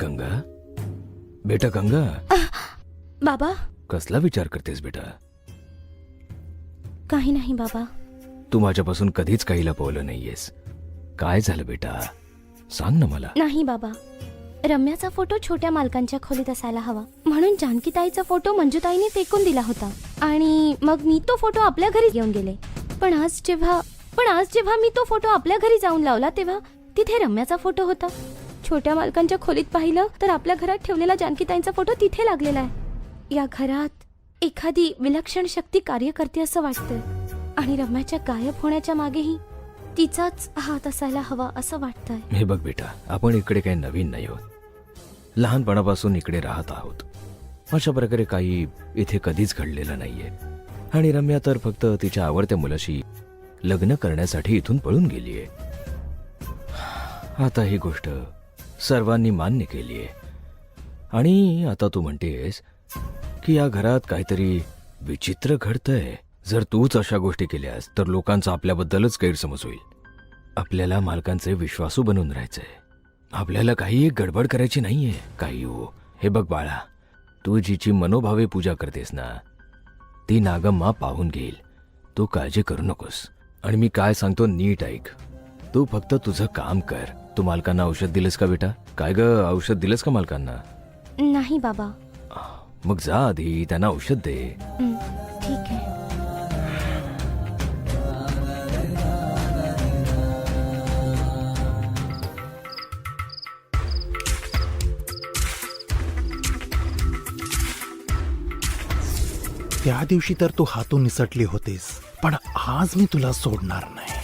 गंगा, बेटा गंगा, बाबा. कसला विचार करतेस बेटा? काही नाही बाबा. तू माझ्यापासून कधीच काही लपवलं नाहीयेस. काय झालं बेटा, सांग ना मला. नाही बाबा, रम्याचा फोटो छोट्या मालकांच्या खोलीत असायला हवा म्हणून जानकीताईचा फोटो मंजुताईने फेकून दिला होता आणि मग मी तो फोटो आपल्या घरी घेऊन गेले. पण आज जेव्हा मी तो फोटो आपल्या घरी जाऊन लावला तेव्हा तिथे रम्याचा फोटो होता. छोट्या मालकांच्या खोलीत पाहिलं तर आपल्या घरात ठेवलेला जानकीताईंचा फोटो तिथे लागलेला आहे. या घरात एखादी विलक्षण शक्ती कार्य करते असं वाटतंय आणि रम्याच्या गायब होण्याच्या मागेही तिचाच हात असायला हवा असं वाटतंय. हे बघ बेटा, आपण इकडे काही नवीन नाही आहोत. लहानपणापासून इकडे राहत आहोत. अशा प्रकारे काही इथे कधीच घडलेलं नाहीये. आणि रम्या तर फक्त तिच्या आवडत्या मुलाशी लग्न करण्यासाठी इथून पळून गेलीये. आता ही गोष्ट सर्वांनी मान्य केलीये आणि आता तू म्हणतेस की या घरात काहीतरी विचित्र घडतंय. जर तूच अशा गोष्टी केल्यास तर लोकांचा आपल्याबद्दलच गैरसमज होईल. आपल्याला मालकांचे विश्वासू बनून राहायचंय. आपल्याला काही एक गडबड करायची नाहीये. काही हो, हे बघ बाळा, तू जिची मनोभावे पूजा करतेस ना ती नागम्मा पाहून घेईल. तू काळजी करू नकोस. आणि मी काय सांगतो नीट ऐक. तू फक्त तुझं काम कर. तू मालकांना औषध दिलंस का बेटा? काय ग, औषध दिलंस का मालकांना? नाही बाबा. मग जा आधी त्यांना औषध दे. ठीक आहे. त्या दिवशी तर तू हातून निसटली होतीस, पण आज मी तुला सोडणार नाही.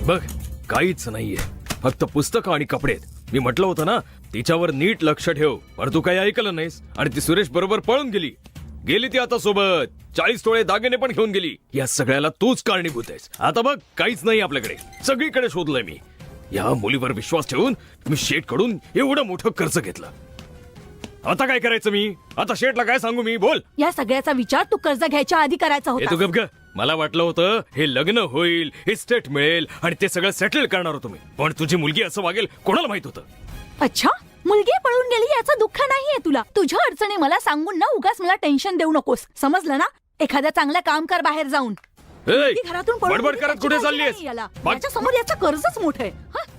बघ, काहीच नाहीये, फक्त पुस्तकं आणि कपडे. मी म्हटलं होतं ना तिच्यावर नीट लक्ष ठेव, पण तू काही ऐकलं नाहीस आणि ती सुरेश बरोबर पळून गेली ती आता सोबत 40 तोळे दागिने पण घेऊन गेली. या सगळ्याला तूच कारणीभूत आहेस. आता बघ, काहीच नाही आपल्याकडे. सगळीकडे शोधलंय मी. या मुलीवर विश्वास ठेवून मी शेठकडून एवढं मोठं कर्ज घेतलं. आता काय करायचं मी? आता शेठला काय सांगू मी? बोल. या सगळ्याचा विचार तू कर्ज घ्यायच्या आधी करायचा हे तू होता. गप ग. मला वाटलं होतं हे लग्न होईल, इस्टेट मिळेल आणि ते सगळं सेटल करणार होतो मी. पण तुझी मुलगी असं वागेल कोणाला माहित होतं? अच्छा, मुलगी पळून गेली याचं दुःख नाहीये तुला. तुझ्या अडचणी मला सांगून ना उगाच मला टेन्शन देऊ नकोस, समजलं ना? एखाद्या चांगलं काम कर बाहेर जाऊन. ए, मुलगी घरातून पळून बडबड गेली करत याची कुठे काळजी चाललीयस? नाही याला. बघ. याच्या समोर याचं कर्जच मोठं आहे. हं?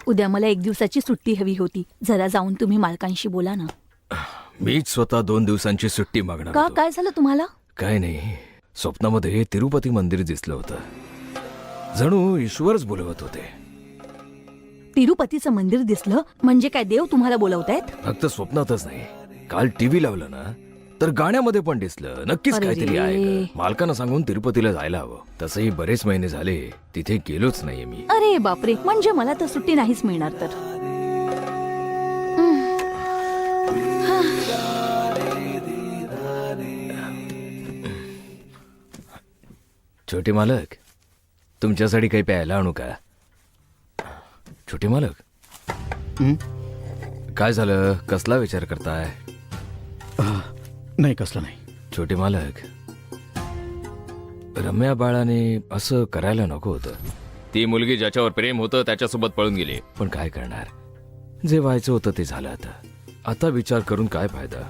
उद्या मला 1 दिवसाची सुट्टी हवी होती. जरा जाऊन तुम्ही मालकांशी बोला ना. मीच स्वतः 2 दिवसांची सुट्टी मागणार का, होतो. काय झालं तुम्हाला? काय नाही, स्वप्नामध्ये तिरुपती मंदिर दिसलं होतं. जणू ईश्वरच बोलवत होते. तिरुपतीचं मंदिर दिसलं म्हणजे काय देव तुम्हाला बोलवतायत? फक्त स्वप्नातच नाही, काल टीव्ही लावलं ना तर गाण्यामध्ये पण दिसलं. नक्कीच अरे काहीतरी रे. आहे ग. मालकांना सांगून तिरुपतीला जायला हवं. तसंही बरेच महिने झाले तिथे गेलोच नाहीये मी. अरे बापरे, म्हणजे मला तर सुट्टी नाहीच मिळणार तर. छोटे मालक, तुमच्यासाठी काही प्यायला आणू का? छोटे मालक, हं? काय झालं? कसला विचार करताय? नाही, कसलं नाही. छोटे मालक, रम्या बाळाने असं करायला नको होतं. ती मुलगी ज्याच्यावर प्रेम होतं त्याच्यासोबत पळून गेली. पण काय करणार, जे व्हायचं होतं ते झालं. आता विचार करून काय फायदा?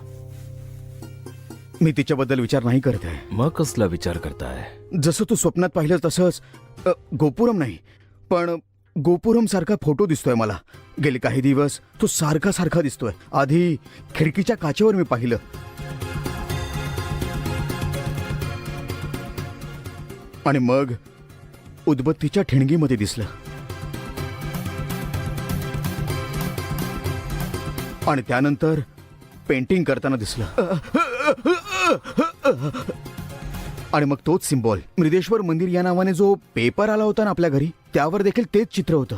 मी तिच्याबद्दल विचार नाही करत आहे. मग कसला विचार करताय? जसं तू स्वप्नात पाहिलं तसंच गोपुरम नाही, पण गोपुरम सारखा फोटो दिसतोय मला. गेले काही दिवस तो सारखा सारखा दिसतोय. आधी खिडकीच्या काचेवर मी पाहिलं, आणि मग उदबत्तीच्या ठिणगीमध्ये दिसलं, आणि त्यानंतर पेंटिंग करताना दिसलं. आणि मग तोच सिम्बॉल मृदेश्वर मंदिर या नावाने जो पेपर आला होता ना आपल्या घरी, त्यावर देखील तेच चित्र होतं.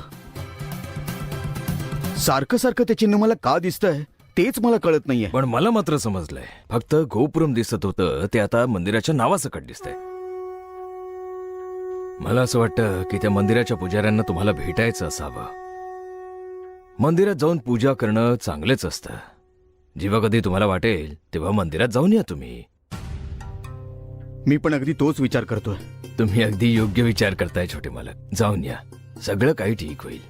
सारखं सारखं ते चिन्ह मला का दिसतंय तेच मला कळत नाहीये. पण मला मात्र समजलंय. फक्त गोपुरम दिसत होतं ते आता मंदिराच्या नावासकट दिसतंय. मला असं वाटतं की त्या मंदिराच्या पुजाऱ्यांना तुम्हाला भेटायचं असावं. मंदिरात जाऊन पूजा करणं चांगलेच असतं. जेव्हा कधी तुम्हाला वाटेल तेव्हा मंदिरात जाऊन या तुम्ही. मी पण अगदी तोच विचार करतोय. तुम्ही अगदी योग्य विचार करताय छोटे मालक. जाऊन या, सगळं काही ठीक होईल.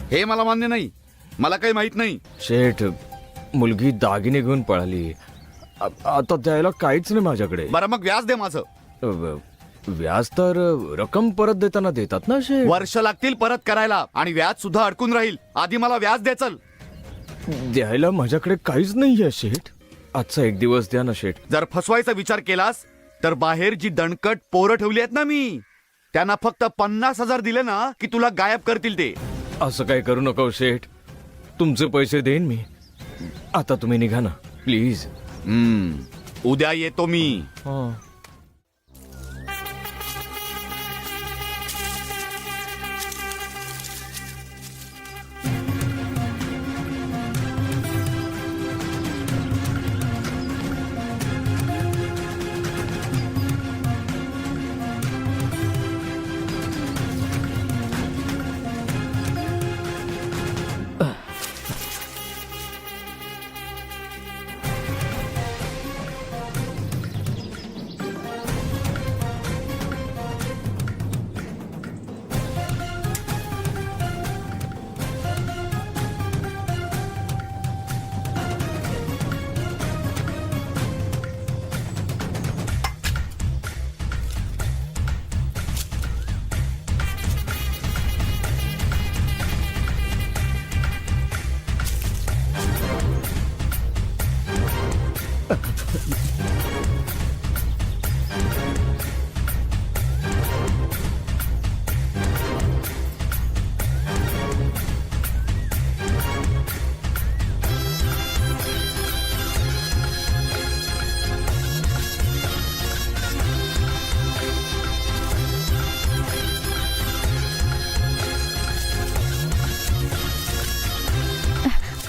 हे मला मान्य नाही. मला काही माहित नाही. शेठ, मुलगी दागिने घेऊन पळाली. आता द्यायला काहीच नाही माझ्याकडे. बरं मग व्याज दे माझं. व्याज तर रक्कम परत देताना देतात ना शेठ. वर्ष लागतील परत करायला, आणि व्याज सुद्धा अडकून राहील. आधी मला व्याज दे. चल. द्यायला माझ्याकडे काहीच नाहीये शेठ. आजचा एक दिवस द्या ना शेठ. जर फसवायचा विचार केलास तर बाहेर जी दणकट पोरं ठेवली आहेत ना मी, त्यांना फक्त 50,000 दिले ना की तुला गायब करतील ते. असं काय करू नका शेठ. तुमचे पैसे देईन मी. आता तुम्ही निघा ना प्लीज. उद्या येतो मी.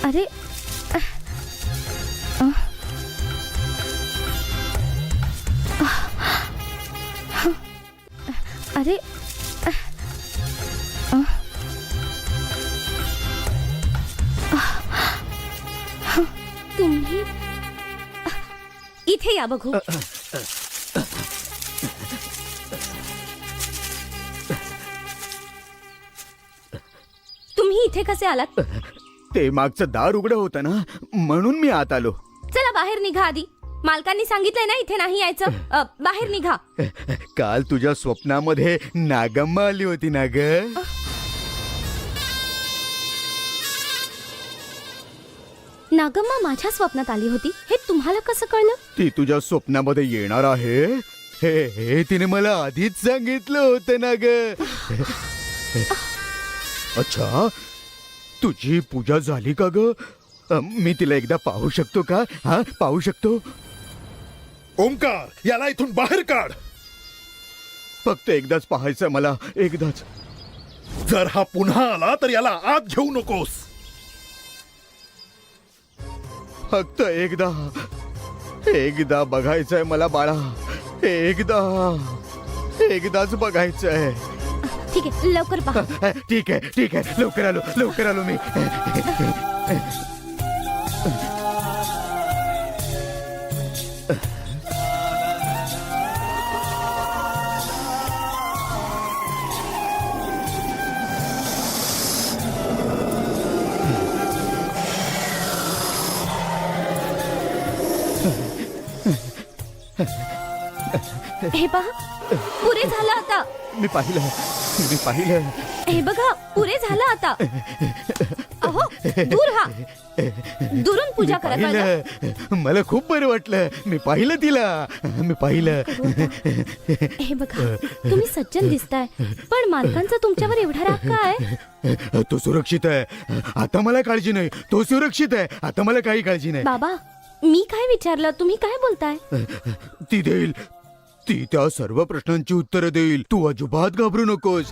अरे अरे तुम्ही इथे या बघू. तुम्ही इथे कसे आलात? ते मागचं दार उघडं होतं ना, म्हणून मी आत आलो. चला बाहेर निघा आधी. मालकांनी सांगितलंय ना इथे नाही यायचं. बाहेर निघा. काल तुझ्या स्वप्नामध्ये नागम्मा आली होती ना ग. नागम्मा माझ्या स्वप्नात आली होती हे तुम्हाला कसं कळलं? ती तुझ्या स्वप्नामध्ये येणार आहे हे तिने मला आधीच सांगितलं होतं ना ग. अच्छा, तुझी पूजा झाली का ग? मी तिला एकदा पाहू शकतो का? हा, पाहू शकतो? ओंकार, याला इथून बाहेर काढ. फक्त एकदाच पाहायचं मला, एकदाच. जर हा पुन्हा आला तर याला आत घेऊ नकोस. फक्त एकदा बघायचंय मला बाळा. एकदाच बघायचंय. ठीक आहे, लवकर पहा. ठीक आहे लवकर आलो मी. हे पहा, पुरे झालं आता. मी पाहिलं. हे बघा, पुरे झालं आता. अहो, दूर हा. दुरून पूजा करा, कळलं? पाहिलं. मला खूप बरं वाटलं. मी पाहिलं तिला. हे बघा, तुम्ही सज्जन दिसताय, पण मालकांचा तुमच्यावर एवढा राग काय? तो सुरक्षित आहे. आता मला काळजी नाही. तो सुरक्षित आहे. आता मला काही काळजी नाही. बाबा, मी काय विचारलं, तुम्ही काय बोलताय? ती देईल. ती त्या सर्व प्रश्नांची उत्तरं देईल. तू अजिबात घाबरू नकोस.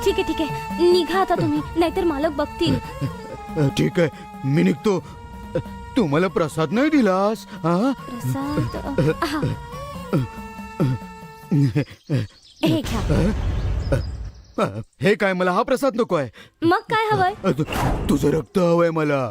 ठीक आहे, निघा आता तुम्ही, नाहीतर मालक बघतील. ठीक आहे, मी निघतो. तू मला प्रसाद नाही दिलास? हा? प्रसाद, हा. हे घ्या. हे काय, मला हा प्रसाद नको आहे. मग काय हवंय? तुझं रक्त हवंय मला.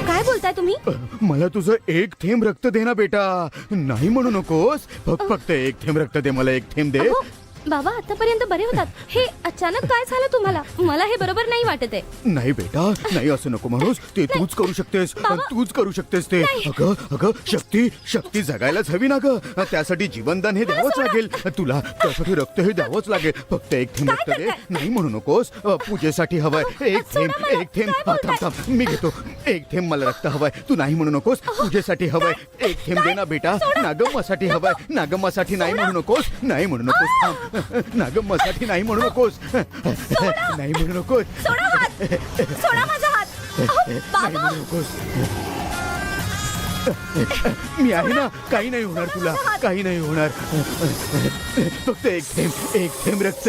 काय बोलताय तुम्ही? मला तुझं एक थेंब रक्त दे ना बेटा. नाही म्हणू नकोस. फक्त एक थेंब रक्त दे मला. एक थेंब दे. अहो, बाबा आतापर्यंत बरे होतात. हे अचानक काय झालं तुम्हाला? मला हे बरोबर नाही वाटत आहे. नाही बेटा, नाही असं नको म्हणूस. ते तूच करू शकतेस. बाबा. तूच करू शकतेस ते. अगं शक्ती जगायलाच हवी ना ग. त्यासाठी जीवनदान हे द्यावंच लागेल तुला. त्यासाठी रक्त हे द्यावंच लागेल. फक्त एक थेंब रक्त दे. नाही म्हणू नकोस. पूजेसाठी हवंय. एक थेंब. थांब, मी घेतो. एक थेंब मला रक्त हवंय. तू नाही म्हणू नकोस. पूजेसाठी हवंय. एक थेंब दे ना बेटा. नागम्मासाठी हवंय. नागम्मासाठी नाही म्हणू नकोस. नाही म्हणू नकोस. थांब. नागम्मासाठी नाही म्हणू नकोस. नाही म्हणू नकोस. सोडा हात. सोडा माझा हात. अहो, नाही बाबा, म्हणू नकोस. मी आहे ना. काही नाही होणार तुला. काही नाही होणार. फक्त एक थेंब रक्त.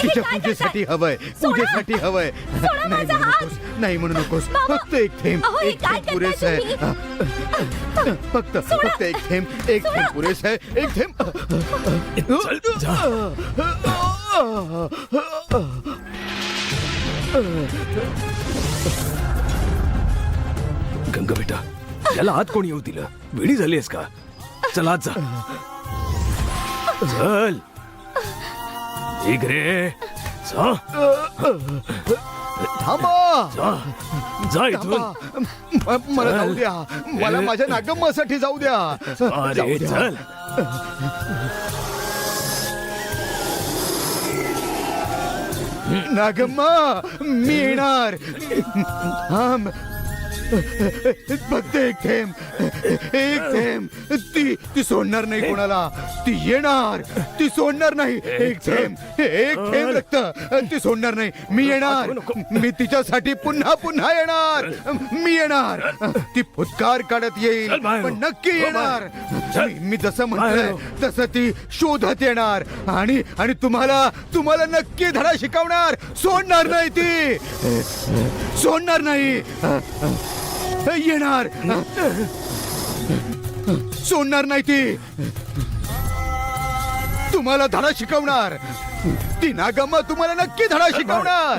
तिच्या पूजेसाठी हवय. पूजेसाठी हवय. नाही म्हणू नकोस. नाही म्हणू नकोस. फक्त एक थेंब. अहो, हे एक काय थेंब पुरेस करताय आहे. फक्त एक थेंब पुरेस आहे. एक थेंब. चल, जा. गंगा बेटा, याला आत कोणी येऊ दिलं? वेडी झालीस का? चल आत जा. चल निघ रे. जा थांबा. जा इथून. मला जाऊ द्या. मला माझ्या नागम्मासाठी जाऊ द्या. अरे जाऊ द्या. चल. नागम्मा, मी येणार. थांब. फक्त एक थेंब. ती सोडणार नाही कोणाला. ती येणार. ती सोडणार नाही. एक थेंब रक्त. ती सोडणार नाही. मी येणार. मी तिच्यासाठी पुन्हा येणार. मी येणार. ती फुटकार काढत येईल, चल बाहेर. पण नक्की हो, येणार. चल. मी जसं म्हटलंय बाहेर. तसं ती शोधत येणार. आणि तुम्हाला नक्की धडा शिकवणार. सोडणार नाही ती. सोडणार नाही. येणार. सोडणार नाही ती. तुम्हाला धडा शिकवणार. ती नागम्मा तुम्हाला नक्की धडा शिकवणार.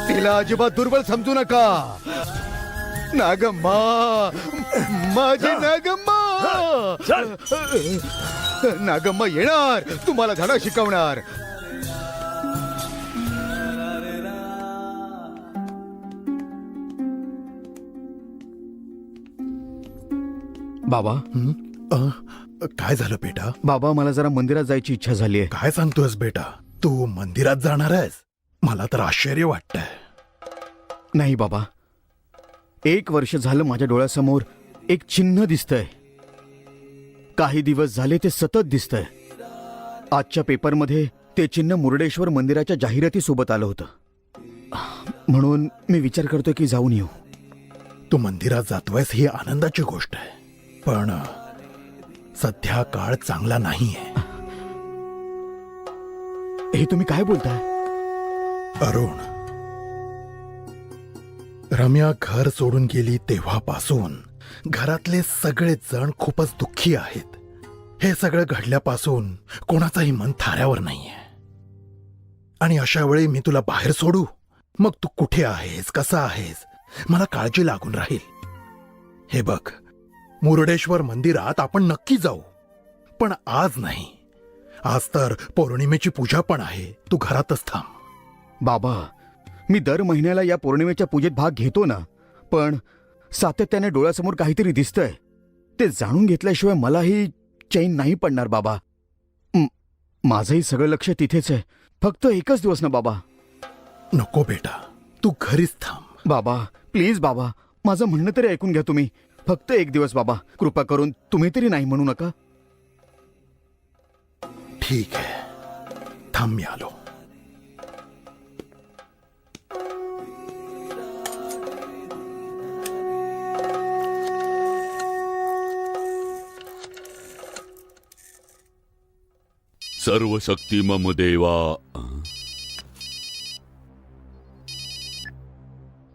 तिला अजिबात दुर्बल समजू नका. नागम्मा, माझी नागम्मा. चल. नागम्मा येणार. तुम्हाला धडा शिकवणार. बाबा, काय झालं बेटा? बाबा, मला जरा मंदिरात जायची इच्छा झाली आहे. काय सांगतोस बेटा? तू मंदिरात जाणार आहेस? मला तर आश्चर्य वाटतंय. नाही बाबा, 1 वर्ष झालं माझ्या डोळ्यासमोर एक चिन्ह दिसतंय. काही दिवस झाले ते सतत दिसतंय. आजच्या पेपरमध्ये ते चिन्ह मुर्डेश्वर मंदिराच्या जाहिराती सोबत आलं होतं. म्हणून मी विचार करतोय की जाऊन येऊ. तू मंदिरात जातोयस ही आनंदाची गोष्ट आहे. पण सध्या काळ चांगला नाहीये. हे तुम्ही काय बोलताय? अरुण, रम्या घर सोडून गेली तेव्हापासून घरातले सगळे जण खूपच दुःखी आहेत. हे सगळं घडल्यापासून कोणाचंही मन थाऱ्यावर नाहीये. आणि अशा वेळी मी तुला बाहेर सोडू? मग तू कुठे आहेस, कसा आहेस, मला काळजी लागून राहील. हे बघ, मुरुडेश्वर मंदिरात आपण नक्की जाऊ, पण आज नाही. आज तर पौर्णिमेची पूजा पण आहे. तू घरातच थांब. बाबा, मी दर महिन्याला या पौर्णिमेच्या पूजेत भाग घेतो ना, पण सातत्याने डोळ्यासमोर काहीतरी दिसतंय. ते जाणून घेतल्याशिवाय मलाही चैन नाही पडणार बाबा. माझंही सगळं लक्ष तिथेच आहे. फक्त एकच दिवस ना बाबा. नको बेटा, तू घरीच थांब. बाबा प्लीज बाबा, माझं म्हणणं तरी ऐकून घ्या तुम्ही. फक्त एक दिवस बाबा, कृपा करून तुम्ही तरी नाही म्हणू नका. ठीक आहे, थांब, मी आलो. सर्व शक्ती मम देवा.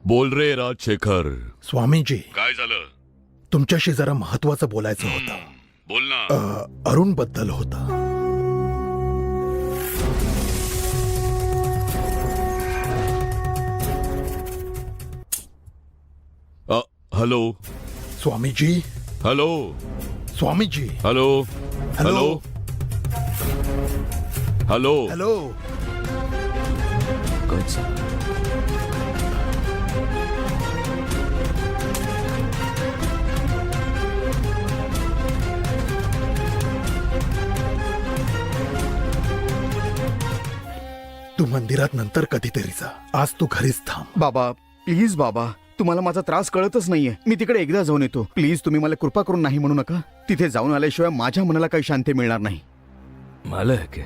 बोल रे राजशेखर. स्वामीजी, काय झालं? तुमच्याशी जरा महत्वाचं बोलायचं होतं. बोल ना. अरुण बद्दल होतं. Hello. Swamiji, hello. Swamiji, hello. Hello, hello. Hello. तू मंदिरात नंतर कधीतरी जा. आज तू घरीच थांब. बाबा प्लीज बाबा, तुम्हाला माझा त्रास कळतच नाहीये. मी तिकडे एकदा जाऊन येतो. प्लीज तुम्ही मला कृपा करून नाही म्हणू नका. तिथे जाऊन आल्याशिवाय माझ्या मनाला काही शांती मिळणार नाही. मालक,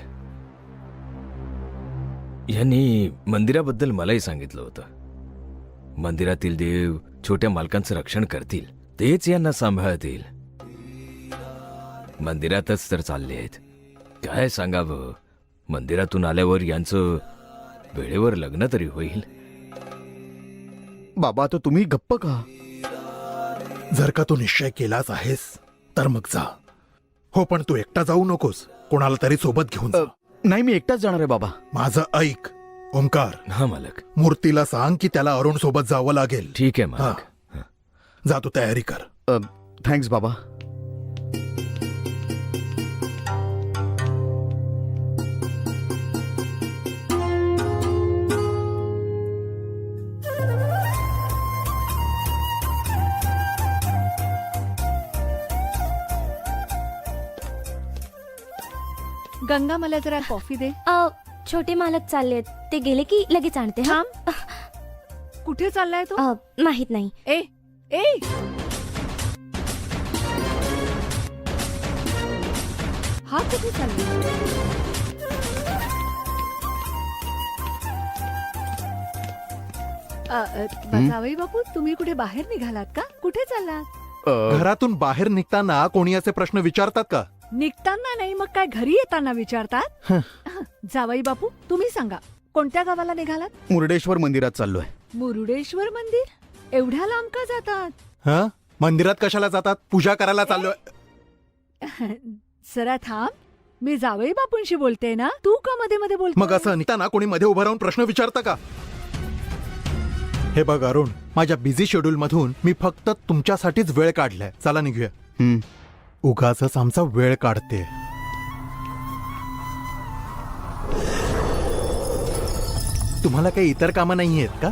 यांनी मंदिराबद्दल मलाही सांगितलं होतं. मंदिरातील देव छोट्या मालकांचं रक्षण करतील, तेच यांना सांभाळतील. मंदिरातच तर चालले आहेत. काय सांगावं, मंदिरातून आल्यावर यांचं वेळेवर लग्न तरी होईल. बाबा आता तुम्ही गप्प का? जर का तू निश्चय केलाच आहेस तर मग जा. हो, पण तू एकटा जाऊ नकोस. कोणाला तरी सोबत घेऊन जा. नाही, मी एकटाच जाणार आहे बाबा. माझं ऐक, ओंकार. हा मालक. मूर्तीला सांग की त्याला अरुण सोबत जावं लागेल. ठीक आहे मालक. जा, तू तयारी कर. थँक्स बाबा. गंगा, मला जरा कॉफी दे. छोटे मालक चाललेत, ते गेले की लगेच आणते. हा, कुठे चाललाय तू? माहित नाही. ए ए हा कुठे चालला? जावई बापू, तुम्ही कुठे बाहेर निघालात का? कुठे चाललात? घरातून बाहेर निघताना कोणी असे प्रश्न विचारतात का? निघताना नाही, मग काय घरी येताना विचारतात? जावई बापू, तुम्ही सांगा, कोणत्या गावाला निघालात? मुरुडेश्वर मंदिरात चाललोय. मुरुडेश्वर मंदिर? एवढ्या लांब का जातात? हा, मंदिरात कशाला जातात? पूजा करायला चाललोय. जरा थांब, मी जावई बापूंशी बोलते ना, तू का मध्ये मध्ये बोलतो? मग असं निघताना कोणी मध्ये उभं राहून प्रश्न विचारतं का? हे बघ अरुण, माझ्या बिझी शेड्यूल मधून मी फक्त तुमच्यासाठीच वेळ काढलाय. चला निघूया. उगाचच आमचा वेळ काढते. तुम्हाला काही इतर कामं नाही आहेत का?